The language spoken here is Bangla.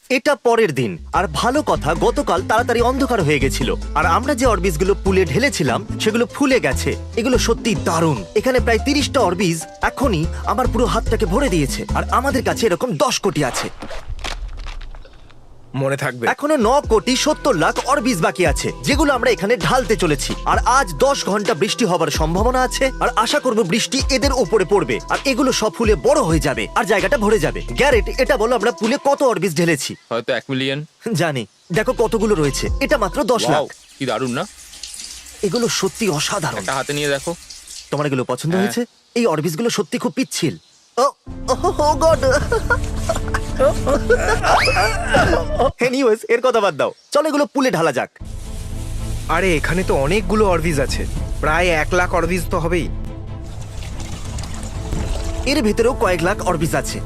এটা পরের দিন, আর ভালো কথা গতকাল তাড়াতাড়ি অন্ধকার হয়ে গেছিল, আর আমরা যে অরবিজ গুলো পুলে ঢেলেছিলাম সেগুলো ফুলে গেছে। এগুলো সত্যি দারুণ। এখানে প্রায় 30টা অরবিজ এখনই আমার পুরো হাতটাকে ভরে দিয়েছে, আর আমাদের কাছে এরকম 10 কোটি আছে। মনে থাকবে। এখনো 9,70,00,000 অরবিজ বাকি আছে, যেগুলো আমরা এখানে ঢালতে চলেছি। আর আজ 10 ঘন্টা বৃষ্টি হবার সম্ভাবনা আছে, আর আশা করব বৃষ্টি এদের উপরে পড়বে, আর এগুলো সব ফুলে বড় হয়ে যাবে, আর জায়গাটা ভরে যাবে। গ্যারেট, এটা বলো আমরা পুলে কত অরবিজ ঢেলেছি? হয়তো 1 মিলিয়ন। জানি। দেখো কতগুলো রয়েছে, এটা মাত্র 10 লাখ। ওয়াও, কি দারুণ না? এগুলো সত্যি অসাধারণ। একটা হাতে নিয়ে দেখো। তোমার এগুলো পছন্দ হ্যাঁ। হয়েছে? এই অরবিজ গুলো সত্যি খুব পিচ্ছিল। ও গড। এনিওয়েজ, এর কথা বাদ দাও, চলো এগুলো পুলে ঢালা যাক। আরে এখানে তো অনেকগুলো অরবিজ আছে, প্রায় 1 লাখ অরবিজ তো হবেই। এর ভেতরেও কয়েক লাখ অরবিজ আছে।